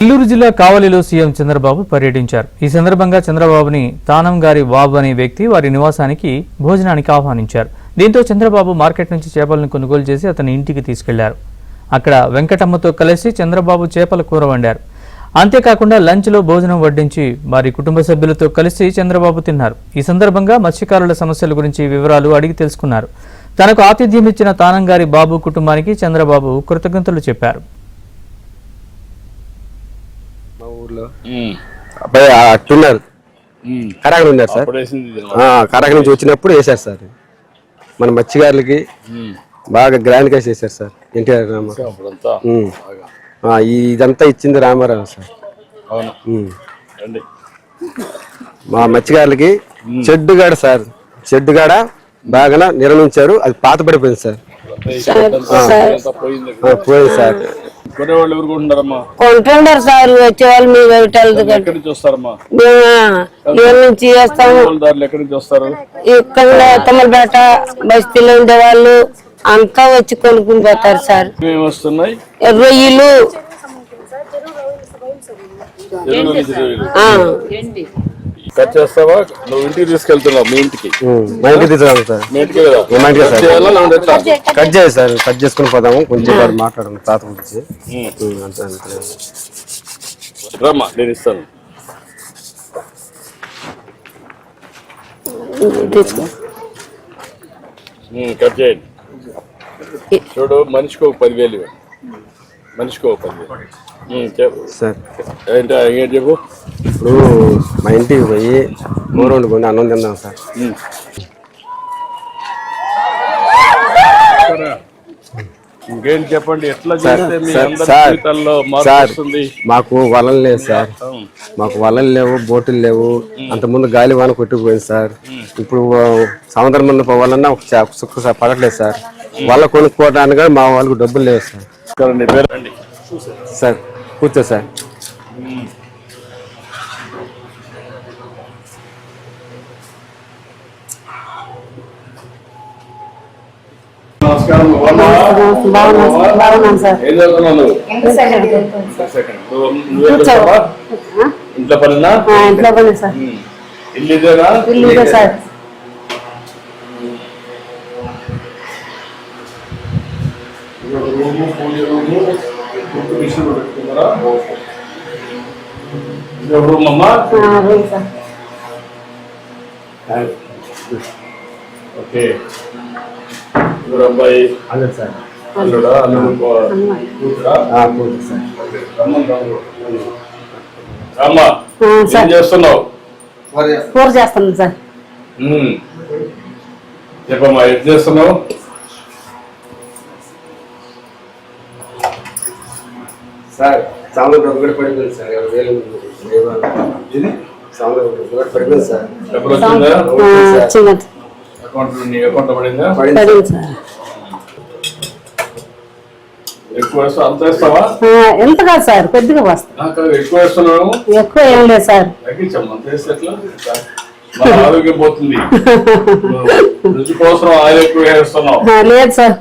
నెల్లూరు జిల్లా కావలిలో సీఎం చంద్రబాబు పర్యటించారు. ఈ సందర్భంగా చంద్రబాబుని తానం గారి బాబు అనే వ్యక్తి వారి నివాసానికి భోజనానికి ఆహ్వానించారు. దీంతో చంద్రబాబు మార్కెట్ నుంచి చేపలను కొనుగోలు చేసి అతని ఇంటికి తీసుకెళ్లారు. అక్కడ వెంకటమ్మతో కలిసి చంద్రబాబు చేపల కూర వండారు. అంతేకాకుండా లంచ్లో భోజనం వడ్డించి వారి కుటుంబ సభ్యులతో కలిసి చంద్రబాబు తిన్నారు. ఈ సందర్భంగా మత్స్యకారుల సమస్యల గురించి వివరాలు అడిగి తెలుసుకున్నారు. తనకు ఆతిథ్యం ఇచ్చిన తానం గారి బాబు కుటుంబానికి చంద్రబాబు కృతజ్ఞతలు చెప్పారు. అబ్బాయి అట్టున్నారు కరాక ఉన్నారు సార్. కరాక నుంచి వచ్చినప్పుడు వేశారు సార్. మన మత్స్యకారులకి బాగా గ్రాండ్ గా చేశారు సార్. ఎన్టీఆర్ ఇదంతా ఇచ్చింది రామారావు సార్. మా మత్స్యకారులకి చెడ్డుగాడ సార్, చెడ్డుగాడ బాగా నిర్మించారు. అది పాత పడిపోయింది సార్. పోయింది సార్. కొంటుండారు సార్. వచ్చేవాళ్ళు మీ నుంచి చేస్తాము. ఇక్కడ తమలపేట బస్తీలో ఉండేవాళ్ళు అంతా వచ్చి కొనుక్కుని పోతారు సార్. రొయ్యలు కట్ చేస్తావా? నువ్వు ఇంటికి తీసుకెళ్తున్నావు? మీ ఇంటికి కట్ చేయాలి సార్. కట్ చేసుకుని పోదాము. కొంచెం మాట్లాడము తాత గురించి. రమ్మా, నేను ఇస్తాను. కట్ చేయండి. చూడు, మనిషికి ఒక 10,000 ఇవ్వండి. మనిషికి ఒక 10,000 సార్. ఏంటి చెప్పు. ఇప్పుడు మా ఇంటికి పోయి కూర వండుకొని అన్నం తిందాం సార్. ఇంకేంటి చెప్పండి. ఎట్లా సార్, మాకు వలలు లేవు సార్. మాకు వలలు లేవు, బోటులు లేవు. అంతకుముందు గాలి వాన కొట్టుకుపోయింది సార్. ఇప్పుడు సముద్రం ముందు పోవాలన్నా ఒక సుక్క పడట్లేదు సార్. వల్ల కొనుక్కోవడానికి మా వాళ్ళకు డబ్బులు లేవు సార్. సార్ కూర్చో సార్. బాగున్నాను సార్. ఇంట్లో పనినా? ఇంట్లో పని సార్. ఇల్లు సార్. ఓకే. అబ్బాయి సార్. అల్లుడా? అమ్మా, ఏం చేస్తున్నావు? కూర చేస్తున్నాను సార్. చెప్పమ్మా, ఏం చేస్తున్నావు? సార్ సాంబార్ ఒకటి పడిపోయింది సార్. సాంబార్ ఒకటి పడిపోయింది సార్. డబ్బులు వచ్చిందా? అకౌంట్ పడిందా? ఎక్కువ వేస్తా? అంత వేస్తావా? ఎంత కాదు సార్, కొద్దిగా వస్తా. ఎక్కువ వేస్తున్నావు? ఎక్కువ ఏం లేదు సార్. తగ్గించమ్మా. అంత వేస్తే ఎట్లా? ఆరోగ్యం పోతుంది. రుచి కోసం ఆయిల్ ఎక్కువ వేస్తున్నావు? లేదు సార్.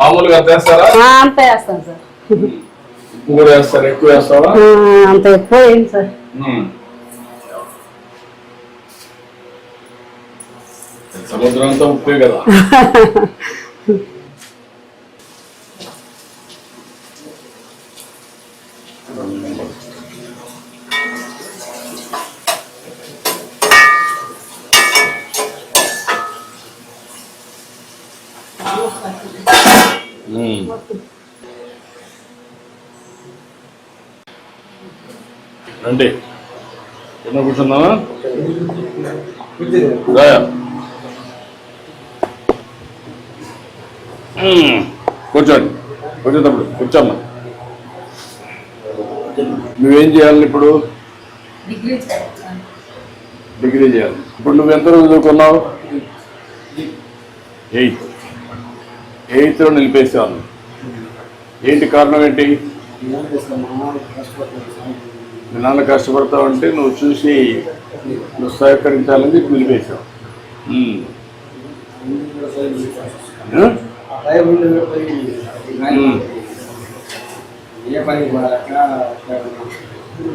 మామూలుగా అంత వేస్తారా? అంత వేస్తాను సార్. ఉప్పు కూడా వేస్తారా? ఎక్కువ వేస్తావా? అంత ఎక్కువ ఏం సార్. సముద్రం అంతా ఉప్పే కదా. రండి, ఎన్నో కూర్చుందామా? కూర్చోండి. కూర్చోతప్పుడు కూర్చోమ్మా. నువ్వేం చేయాలి ఇప్పుడు? డిగ్రీ చేయాలి. ఇప్పుడు నువ్వు ఎంత రోజు చదువుకున్నావు? 8th నిలిపేసాను. ఏంటి కారణం? ఏంటి? మీ నాన్న కష్టపడతావంటే నువ్వు చూసి నువ్వు సహకరించాలని చెప్పి నిలిపేశావు.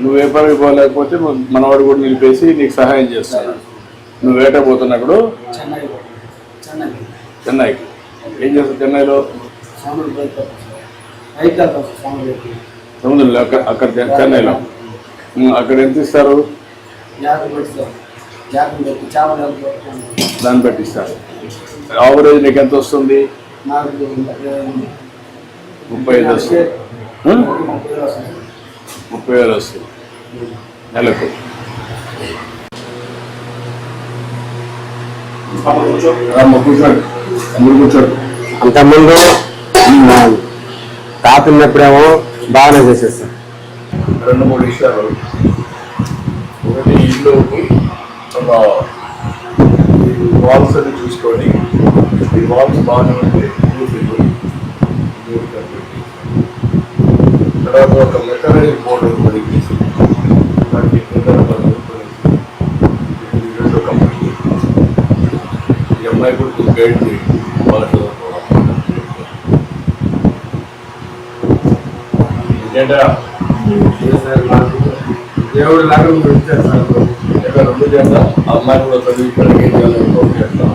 నువ్వు ఏ పనికి పోలేకపోతే మనవాడు కూడా నిలిపేసి నీకు సహాయం చేస్తాడు. నువ్వు వేట పోతున్నప్పుడు చెన్నైకి ఏం చేస్తావు? చెన్నైలో సముద్రంలో అక్కడ చెన్నైలో అక్కడ ఎంత ఇస్తారు? దాన్ని బట్టి ఇస్తారు. ఆవరేజ్ నీకు ఎంత వస్తుంది? 35 వస్తుంది. 30,000 వస్తుంది నెలకు. కూర్చోండి, అందరూ కూర్చోండి. అంతకుముందు తాత ఉన్నప్పుడేమో బాగానే చేసేస్తాం. 2-3 విషయాలు. ఒకటి, ఇల్లు వాల్స్ అని చూసుకొని ఈ వాల్స్ బాగానే ఉంటాయి. తర్వాత ఒక మెకనైజ్డ్ బోర్డు పొడిగేసి దానికి కంపెనీ ఈ అమ్మాయి కూడా గైడ్ చేయండి. వాళ్ళ దేవుడు లాగా రెండు చేస్తా. అమ్మాయి కూడా చదివించడానికి ఏం చేయాలి చేస్తాం.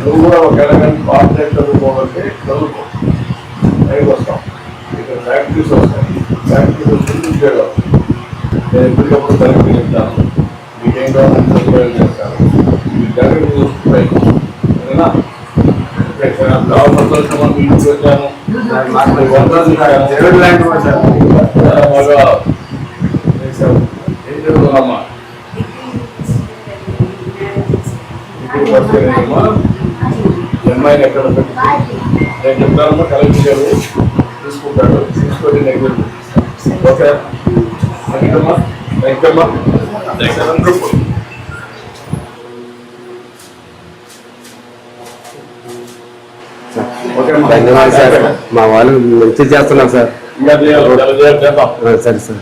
నువ్వు కూడా ఒక ఎలాగంటే పార్ట్నర్ చదువుకోవాలంటే చదువుకో, పైకి వస్తాం. ఇక్కడ ఫ్యాక్టరీస్ వస్తాయి. ఫ్యాక్టరీస్ వచ్చి ఉద్యోగాలు. నేను ఎప్పటికప్పుడు తరగతి చెప్తాను. మీకేం కావాలని సదుపాయం చేస్తాను. మీ జాగ్రత్త చూసుకుంటాయి. సరేనా? సంతోషం మీ ఇంటికి వచ్చాను. దేవుడు లాంటి బాగా ఏం చదువుతున్నామ్మా? అమ్మాయిని ఎక్కడ పెట్టి నేను చెప్తానమ్మా. కలెక్టర్ గారు తీసుకుంటాడు. తీసుకొని నేను ఓకే. థ్యాంక్ ధన్యవాదాలు సార్. మా వాళ్ళు మంచి చేస్తున్నాం సార్. ఇంకా చేద్దాం. సరే సార్.